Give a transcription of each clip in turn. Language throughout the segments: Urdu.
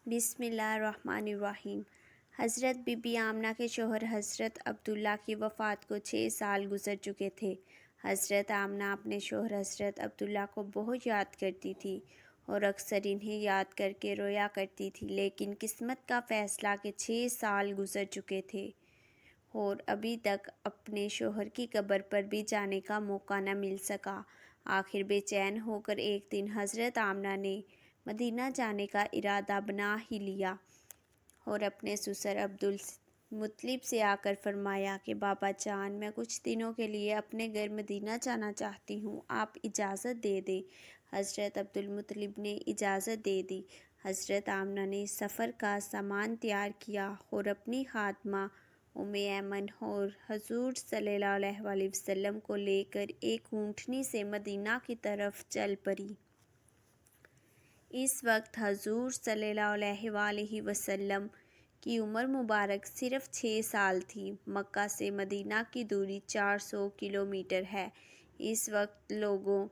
بسم اللہ الرحمن الرحیم۔ حضرت بی بی آمنہ کے شوہر حضرت عبداللہ کی وفات کو 6 سال گزر چکے تھے۔ حضرت آمنہ اپنے شوہر حضرت عبداللہ کو بہت یاد کرتی تھی اور اکثر انہیں یاد کر کے رویا کرتی تھی، لیکن قسمت کا فیصلہ کہ 6 سال گزر چکے تھے اور ابھی تک اپنے شوہر کی قبر پر بھی جانے کا موقع نہ مل سکا۔ آخر بے چین ہو کر ایک دن حضرت آمنہ نے مدینہ جانے کا ارادہ بنا ہی لیا اور اپنے سسر عبدالمطلب سے آ کر فرمایا کہ بابا جان، میں کچھ دنوں کے لیے اپنے گھر مدینہ جانا چاہتی ہوں، آپ اجازت دے دیں۔ حضرت عبدالمطلب نے اجازت دے دی۔ حضرت آمنہ نے سفر کا سامان تیار کیا اور اپنی خادمہ ام ایمن اور حضور صلی اللہ علیہ وسلم کو لے کر ایک اونٹنی سے مدینہ کی طرف چل پڑی۔ اس وقت حضور صلی اللہ علیہ وآلہ وسلم کی عمر مبارک صرف 6 سال تھی۔ مکہ سے مدینہ کی دوری 400 کلومیٹر ہے۔ اس وقت لوگوں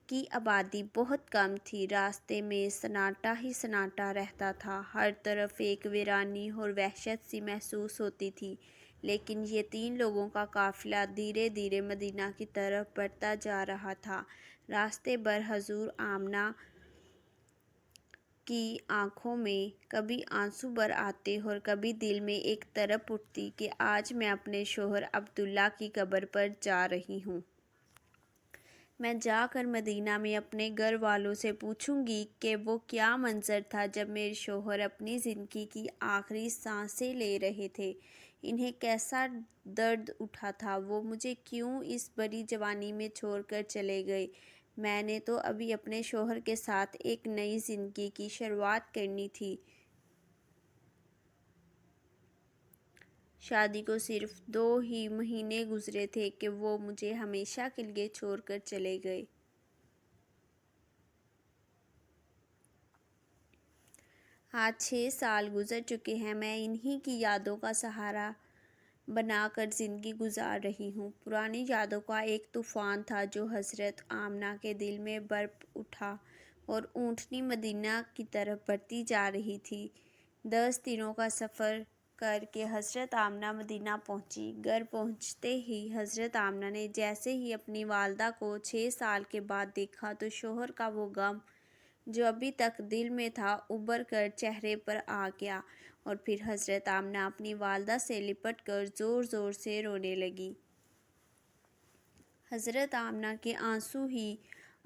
کی آبادی بہت کم تھی۔ راستے میں سناٹا ہی سناٹا رہتا تھا، ہر طرف ایک ویرانی اور وحشت سی محسوس ہوتی تھی، لیکن یہ 3 لوگوں کا قافلہ دھیرے دھیرے مدینہ کی طرف بڑھتا جا رہا تھا۔ راستے بھر حضور آمنہ کی آنکھوں میں کبھی آنسو بھر آتے اور کبھی دل میں ایک تڑپ اٹھتی کہ آج میں اپنے شوہر عبداللہ کی قبر پر جا رہی ہوں۔ میں جا کر مدینہ میں اپنے گھر والوں سے پوچھوں گی کہ وہ کیا منظر تھا جب میرے شوہر اپنی زندگی کی آخری سانسیں لے رہے تھے، انہیں کیسا درد اٹھا تھا، وہ مجھے کیوں اس بڑی جوانی میں چھوڑ کر چلے گئے۔ میں نے تو ابھی اپنے شوہر کے ساتھ ایک نئی زندگی کی شروعات کرنی تھی۔ شادی کو صرف 2 ہی مہینے گزرے تھے کہ وہ مجھے ہمیشہ کے لیے چھوڑ کر چلے گئے۔ آج 6 سال گزر چکے ہیں، میں انہی کی یادوں کا سہارا بنا کر زندگی گزار رہی ہوں۔ پرانی یادوں کا ایک طوفان تھا جو حضرت آمنہ کے دل میں برپ اٹھا اور اونٹنی مدینہ کی طرف بڑھتی جا رہی تھی۔ 10 دنوں کا سفر کر کے حضرت آمنہ مدینہ پہنچی۔ گھر پہنچتے ہی حضرت آمنہ نے جیسے ہی اپنی والدہ کو 6 سال کے بعد دیکھا تو شوہر کا وہ غم جو ابھی تک دل میں تھا ابھر کر چہرے پر آ گیا، اور پھر حضرت آمنہ اپنی والدہ سے لپٹ کر زور زور سے رونے لگی۔ حضرت آمنہ کے آنسو ہی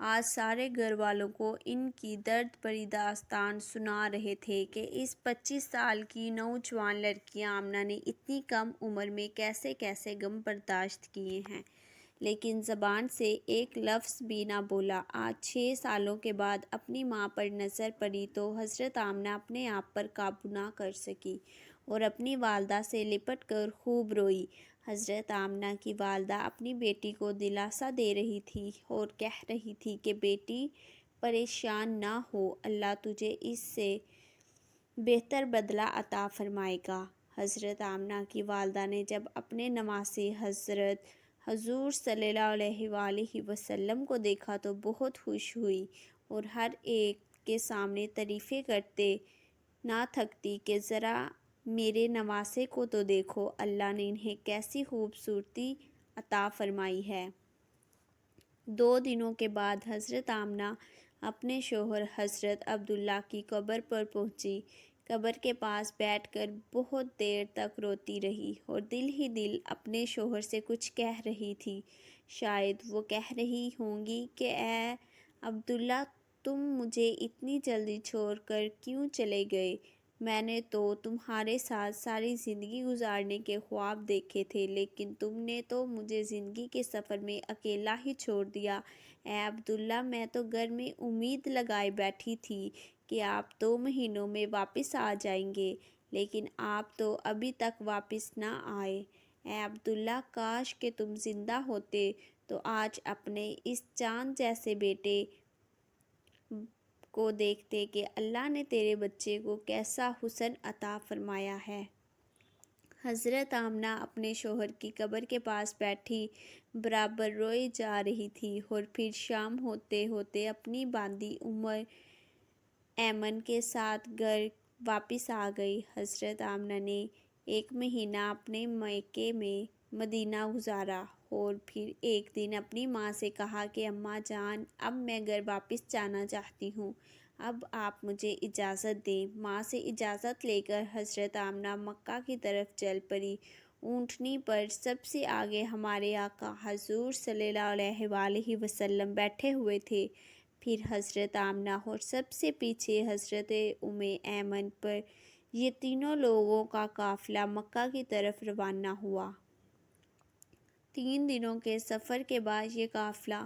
آج سارے گھر والوں کو ان کی درد بھری داستان سنا رہے تھے کہ اس 25 سال کی نوجوان لڑکی آمنہ نے اتنی کم عمر میں کیسے کیسے غم برداشت کیے ہیں، لیکن زبان سے ایک لفظ بھی نہ بولا۔ آج 6 سالوں کے بعد اپنی ماں پر نظر پڑی تو حضرت آمنہ اپنے آپ پر قابو نہ کر سکی اور اپنی والدہ سے لپٹ کر خوب روئی۔ حضرت آمنہ کی والدہ اپنی بیٹی کو دلاسا دے رہی تھی اور کہہ رہی تھی کہ بیٹی پریشان نہ ہو، اللہ تجھے اس سے بہتر بدلہ عطا فرمائے گا۔ حضرت آمنہ کی والدہ نے جب اپنے نواسے حضرت حضور صلی اللہ علیہ وآلہ وسلم کو دیکھا تو بہت خوش ہوئی اور ہر ایک کے سامنے تعریفیں کرتے نہ تھکتی کہ ذرا میرے نواسے کو تو دیکھو، اللہ نے انہیں کیسی خوبصورتی عطا فرمائی ہے۔ 2 دنوں کے بعد حضرت آمنہ اپنے شوہر حضرت عبداللہ کی قبر پر پہنچی۔ قبر کے پاس بیٹھ کر بہت دیر تک روتی رہی اور دل ہی دل اپنے شوہر سے کچھ کہہ رہی تھی۔ شاید وہ کہہ رہی ہوں گی کہ اے عبداللہ، تم مجھے اتنی جلدی چھوڑ کر کیوں چلے گئے؟ میں نے تو تمہارے ساتھ ساری زندگی گزارنے کے خواب دیکھے تھے، لیکن تم نے تو مجھے زندگی کے سفر میں اکیلا ہی چھوڑ دیا۔ اے عبداللہ، میں تو گھر میں امید لگائے بیٹھی تھی کہ آپ 2 مہینوں میں واپس آ جائیں گے، لیکن آپ تو ابھی تک واپس نہ آئے۔ اے عبداللہ، کاش کہ تم زندہ ہوتے تو آج اپنے اس چاند جیسے بیٹے کو دیکھتے کہ اللہ نے تیرے بچے کو کیسا حسن عطا فرمایا ہے۔ حضرت آمنہ اپنے شوہر کی قبر کے پاس بیٹھی برابر روئی جا رہی تھی اور پھر شام ہوتے ہوتے اپنی باندی ام ایمن کے ساتھ گھر واپس آ گئی۔ حضرت آمنہ نے 1 مہینہ اپنے میکے میں مدینہ گزارا اور پھر ایک دن اپنی ماں سے کہا کہ اماں جان، اب میں گھر واپس جانا چاہتی ہوں، اب آپ مجھے اجازت دیں۔ ماں سے اجازت لے کر حضرت آمنہ مکہ کی طرف چل پڑی۔ اونٹنی پر سب سے آگے ہمارے آقا حضور صلی اللہ علیہ وآلہ وسلم بیٹھے ہوئے تھے، پھر حضرت آمنہ اور سب سے پیچھے حضرت ام ایمن پر یہ تینوں لوگوں کا قافلہ مکہ کی طرف روانہ ہوا۔ 3 دنوں کے سفر کے بعد یہ قافلہ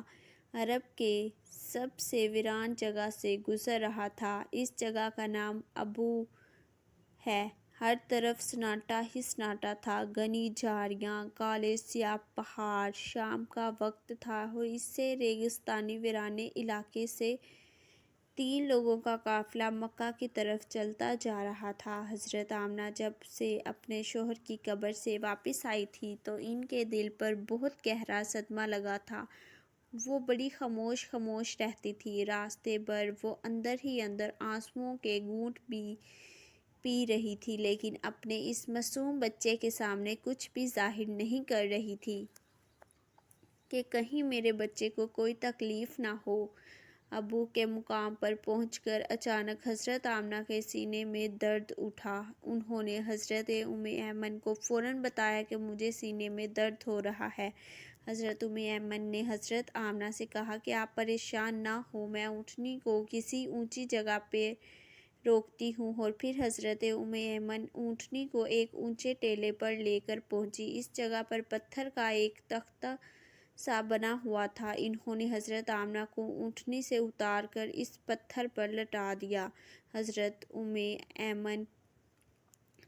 عرب کے سب سے ویران جگہ سے گزر رہا تھا۔ اس جگہ کا نام ابو ہے۔ ہر طرف سناٹا ہی سناٹا تھا، گھنی جھاڑیاں، کالے سیاہ پہاڑ۔ شام کا وقت تھا اور اس سے ریگستانی ویرانے علاقے سے 3 لوگوں کا قافلہ مکہ کی طرف چلتا جا رہا تھا۔ حضرت آمنہ جب سے اپنے شوہر کی قبر سے واپس آئی تھی تو ان کے دل پر بہت گہرا صدمہ لگا تھا۔ وہ بڑی خاموش خاموش رہتی تھی۔ راستے بھر وہ اندر ہی اندر آنسوؤں کے گھونٹ بھی پی رہی تھی، لیکن اپنے اس معصوم بچے کے سامنے کچھ بھی ظاہر نہیں کر رہی تھی کہ کہیں میرے بچے کو کوئی تکلیف نہ ہو۔ ابو کے مقام پر پہنچ کر اچانک حضرت آمنہ کے سینے میں درد اٹھا۔ انہوں نے حضرت ام ایمن کو فوراً بتایا کہ مجھے سینے میں درد ہو رہا ہے۔ حضرت ام ایمن نے حضرت آمنہ سے کہا کہ آپ پریشان نہ ہوں، میں اونٹنی کو کسی اونچی جگہ پہ روکتی ہوں۔ اور پھر حضرت ام ایمن اونٹنی کو ایک اونچے ٹیلے پر لے کر پہنچی۔ اس جگہ پر پتھر کا ایک تختہ سا بنا ہوا تھا۔ انہوں نے حضرت آمنہ کو اونٹنی سے اتار کر اس پتھر پر لٹا دیا۔ حضرت ام ایمن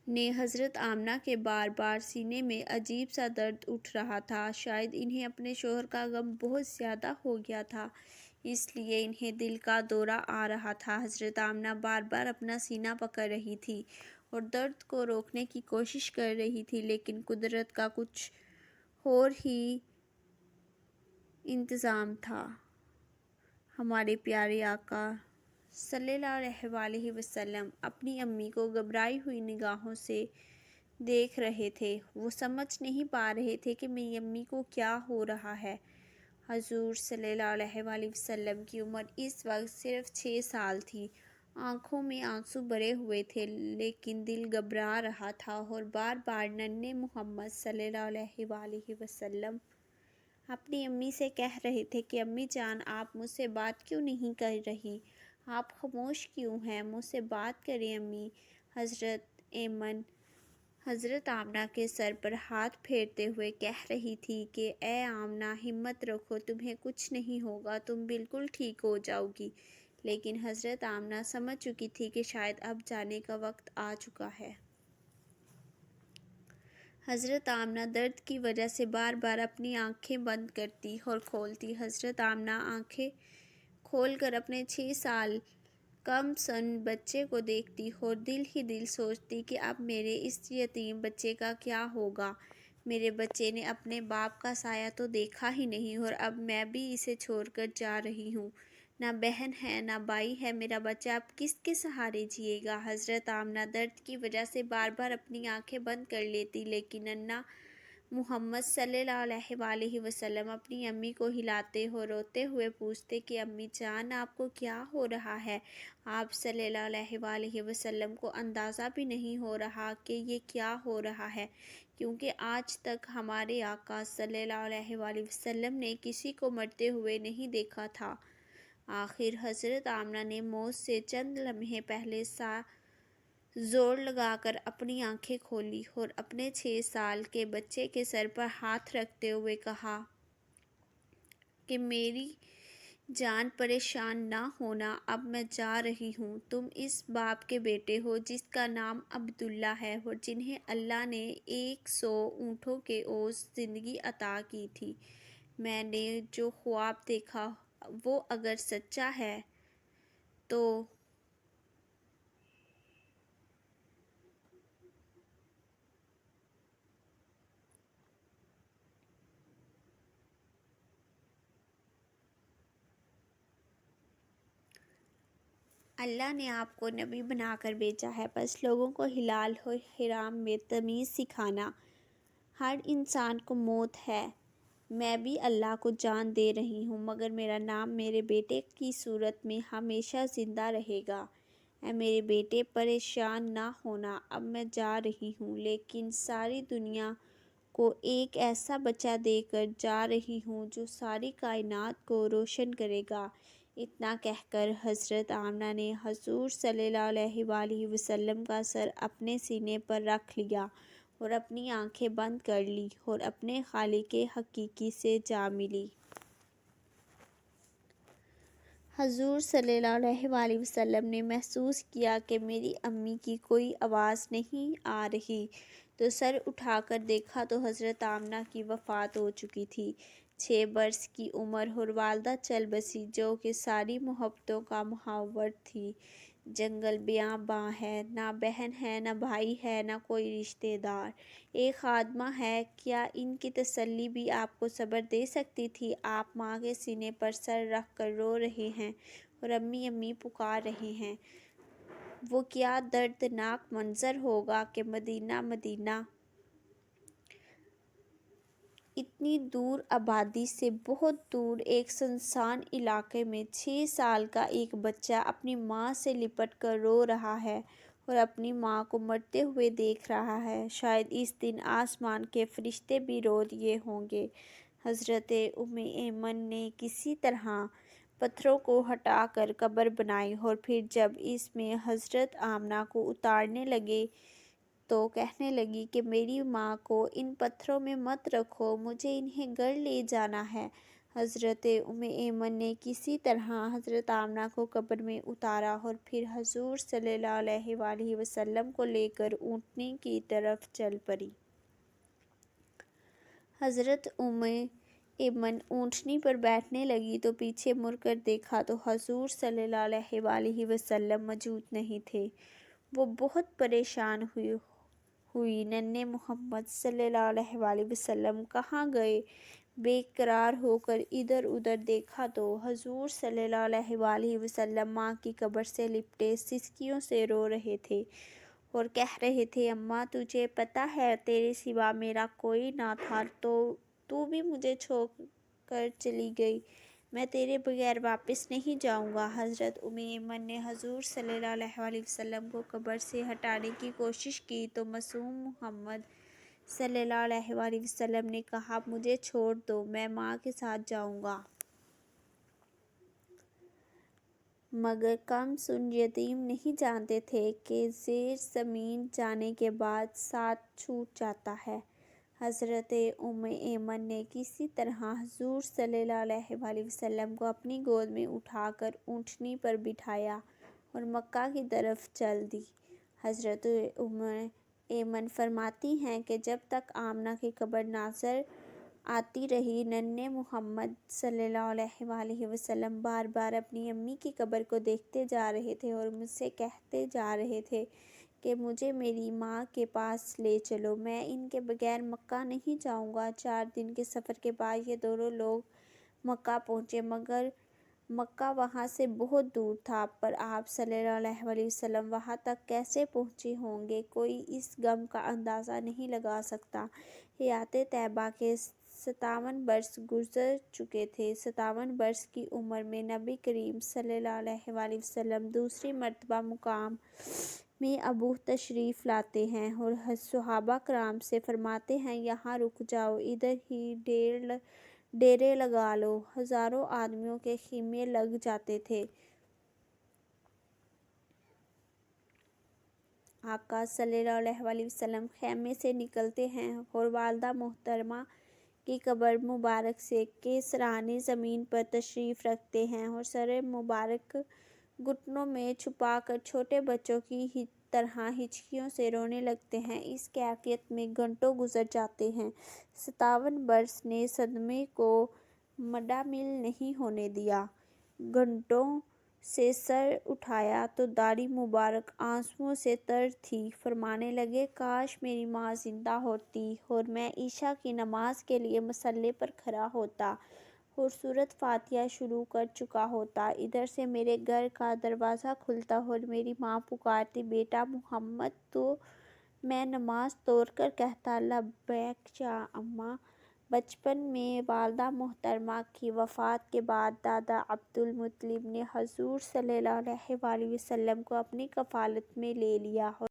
نے حضرت آمنہ کے بار بار سینے میں عجیب سا درد اٹھ رہا تھا۔ شاید انہیں اپنے شوہر کا غم بہت زیادہ ہو گیا تھا، اس لیے انہیں دل کا دورہ آ رہا تھا۔ حضرت آمنہ بار بار اپنا سینہ پکڑ رہی تھی اور درد کو روکنے کی کوشش کر رہی تھی، لیکن قدرت کا کچھ اور ہی انتظام تھا۔ ہمارے پیارے آقا صلی اللہ علیہ وآلہ وسلم اپنی امی کو گھبرائی ہوئی نگاہوں سے دیکھ رہے تھے۔ وہ سمجھ نہیں پا رہے تھے کہ میری امی کو کیا ہو رہا ہے۔ حضور صلی اللہ علیہ وآلہ وسلم کی عمر اس وقت صرف 6 سال تھی۔ آنکھوں میں آنسو بھرے ہوئے تھے، لیکن دل گھبرا رہا تھا اور بار بار ننھے محمد صلی اللہ علیہ وآلہ وسلم اپنی امی سے کہہ رہے تھے کہ امی جان، آپ مجھ سے بات کیوں نہیں کر رہی؟ آپ خاموش کیوں ہیں؟ مجھ سے بات کریں امی۔ حضرت آمنہ کے سر پر ہاتھ پھیرتے ہوئے کہہ رہی تھی کہ اے آمنہ، ہمت رکھو، تمہیں کچھ نہیں ہوگا، تم بالکل ٹھیک ہو جاؤ گی۔ لیکن حضرت آمنہ سمجھ چکی تھی کہ شاید اب جانے کا وقت آ چکا ہے۔ حضرت آمنہ درد کی وجہ سے بار بار اپنی آنکھیں بند کرتی اور کھولتی۔ حضرت آمنہ آنکھیں کھول کر اپنے 6 سال کم سن بچے کو دیکھتی اور دل ہی دل سوچتی کہ اب میرے اس یتیم بچے کا کیا ہوگا۔ میرے بچے نے اپنے باپ کا سایہ تو دیکھا ہی نہیں اور اب میں بھی اسے چھوڑ کر جا رہی ہوں۔ نہ بہن ہے نہ بھائی ہے، میرا بچہ اب کس کے سہارے جیے گا؟ حضرت آمنہ درد کی وجہ سے بار بار اپنی آنکھیں بند کر لیتی، لیکن ننھا محمد صلی اللہ علیہ وآلہ وسلم اپنی امی کو ہلاتے اور روتے ہوئے پوچھتے کہ امی جان، آپ کو کیا ہو رہا ہے؟ آپ صلی اللہ علیہ وآلہ وسلم کو اندازہ بھی نہیں ہو رہا کہ یہ کیا ہو رہا ہے، کیونکہ آج تک ہمارے آقا صلی اللہ علیہ وآلہ وسلم نے کسی کو مرتے ہوئے نہیں دیکھا تھا۔ آخر حضرت آمنہ نے موت سے چند لمحے پہلے زور لگا کر اپنی آنکھیں کھولی اور اپنے 6 سال کے بچے کے سر پر ہاتھ رکھتے ہوئے کہا کہ میری جان، پریشان نہ ہونا، اب میں جا رہی ہوں۔ تم اس باپ کے بیٹے ہو جس کا نام عبداللہ ہے اور جنہیں اللہ نے 100 اونٹوں کے عوض زندگی عطا کی تھی۔ میں نے جو خواب دیکھا وہ اگر سچا ہے تو اللہ نے آپ کو نبی بنا کر بھیجا ہے، بس لوگوں کو حلال و حرام میں تمیز سکھانا۔ ہر انسان کو موت ہے، میں بھی اللہ کو جان دے رہی ہوں، مگر میرا نام میرے بیٹے کی صورت میں ہمیشہ زندہ رہے گا۔ اے میرے بیٹے، پریشان نہ ہونا، اب میں جا رہی ہوں، لیکن ساری دنیا کو ایک ایسا بچہ دے کر جا رہی ہوں جو ساری کائنات کو روشن کرے گا۔ اتنا کہہ کر حضرت آمنہ نے حضور صلی اللہ علیہ وآلہ وسلم کا سر اپنے سینے پر رکھ لیا اور اپنی آنکھیں بند کر لی اور اپنے خالق حقیقی سے جا ملی۔ حضور صلی اللہ علیہ وآلہ وسلم نے محسوس کیا کہ میری امی کی کوئی آواز نہیں آ رہی، تو سر اٹھا کر دیکھا تو حضرت آمنہ کی وفات ہو چکی تھی۔ 6 برس کی عمر اور والدہ چل بسی، جو کہ ساری محبتوں کا محور تھی۔ جنگل بیاباں ہے، نہ بہن ہے، نہ بھائی ہے، نہ کوئی رشتہ دار، ایک خادمہ ہے، کیا ان کی تسلی بھی آپ کو صبر دے سکتی تھی؟ آپ ماں کے سینے پر سر رکھ کر رو رہے ہیں اور امی امی پکار رہے ہیں۔ وہ کیا دردناک منظر ہوگا کہ مدینہ مدینہ اتنی دور آبادی سے بہت دور ایک سنسان علاقے میں 6 سال کا ایک بچہ اپنی ماں سے لپٹ کر رو رہا ہے اور اپنی ماں کو مرتے ہوئے دیکھ رہا ہے۔ شاید اس دن آسمان کے فرشتے بھی رو دیے ہوں گے۔ حضرت ام ایمن نے کسی طرح پتھروں کو ہٹا کر قبر بنائی اور پھر جب اس میں حضرت آمنہ کو اتارنے لگے تو کہنے لگی کہ میری ماں کو ان پتھروں میں مت رکھو، مجھے انہیں گھر لے جانا ہے۔ حضرت ام ایمن نے کسی طرح حضرت آمنہ کو قبر میں اتارا اور پھر حضور صلی اللہ علیہ وآلہ وسلم کو لے کر اونٹنی کی طرف چل پڑی۔ حضرت ام ایمن اونٹنی پر بیٹھنے لگی تو پیچھے مڑ کر دیکھا تو حضور صلی اللہ علیہ وآلہ وسلم موجود نہیں تھے۔ وہ بہت پریشان ہوئی، ننھے محمد صلی اللہ علیہ وآلہ وسلم کہاں گئے؟ بے قرار ہو کر ادھر ادھر دیکھا تو حضور صلی اللہ علیہ وآلہ وسلم ماں کی قبر سے لپٹے سسکیوں سے رو رہے تھے اور کہہ رہے تھے، اماں تجھے پتہ ہے تیرے سوا میرا کوئی نہ تھا، تو بھی مجھے چھوڑ کر چلی گئی، میں تیرے بغیر واپس نہیں جاؤں گا۔ حضرت ام ایمن نے حضور صلی اللہ علیہ وآلہ وسلم کو قبر سے ہٹانے کی کوشش کی تو معصوم محمد صلی اللہ علیہ وآلہ وسلم نے کہا، مجھے چھوڑ دو، میں ماں کے ساتھ جاؤں گا۔ مگر کم سن یتیم نہیں جانتے تھے کہ زیر زمین جانے کے بعد ساتھ چھوٹ جاتا ہے۔ حضرت ام ایمن نے کسی طرح حضور صلی اللہ علیہ وآلہ وسلم کو اپنی گود میں اٹھا کر اونٹنی پر بٹھایا اور مکہ کی طرف چل دی۔ حضرت ام ایمن فرماتی ہیں کہ جب تک آمنہ کی قبر نظر آتی رہی، ننھے محمد صلی اللہ علیہ وآلہ وسلم بار بار اپنی امی کی قبر کو دیکھتے جا رہے تھے اور مجھ سے کہتے جا رہے تھے کہ مجھے میری ماں کے پاس لے چلو، میں ان کے بغیر مکہ نہیں جاؤں گا۔ 4 دن کے سفر کے بعد یہ دونوں لوگ مکہ پہنچے، مگر مکہ وہاں سے بہت دور تھا، پر آپ صلی اللہ علیہ وآلہ وسلم وہاں تک کیسے پہنچے ہوں گے، کوئی اس غم کا اندازہ نہیں لگا سکتا۔ حیات طیبہ کے 57 برس گزر چکے تھے۔ 57 برس کی عمر میں نبی کریم صلی اللہ علیہ وآلہ وسلم دوسری مرتبہ مقام میں ابوہ تشریف لاتے ہیں اور صحابہ کرام سے فرماتے ہیں، یہاں رک جاؤ، ادھر ہی ڈیرے لگا لو۔ ہزاروں آدمیوں کے خیمے لگ جاتے تھے۔ آقا صلی اللہ علیہ وآلہ وسلم خیمے سے نکلتے ہیں اور والدہ محترمہ کی قبر مبارک کے سرانے زمین پر تشریف رکھتے ہیں اور سر مبارک گھٹنوں میں چھپا کر چھوٹے بچوں کی طرح ہچکیوں سے رونے لگتے ہیں۔ اس کیفیت میں گھنٹوں گزر جاتے ہیں۔ 57 برس نے صدمے کو مدمل نہیں ہونے دیا۔ گھٹنوں سے سر اٹھایا تو داڑھی مبارک آنسوؤں سے تر تھی۔ فرمانے لگے، کاش میری ماں زندہ ہوتی اور میں عشاء کی نماز کے لیے مصلی پر کھڑا ہوتا خوبصورت فاتحہ شروع کر چکا ہوتا، ادھر سے میرے گھر کا دروازہ کھلتا اور میری ماں پکارتی، بیٹا محمد، تو میں نماز توڑ کر کہتا، لبیک جا اماں۔ بچپن میں والدہ محترمہ کی وفات کے بعد دادا عبدالمطلب نے حضور صلی اللہ علیہ وسلم کو اپنی کفالت میں لے لیا اور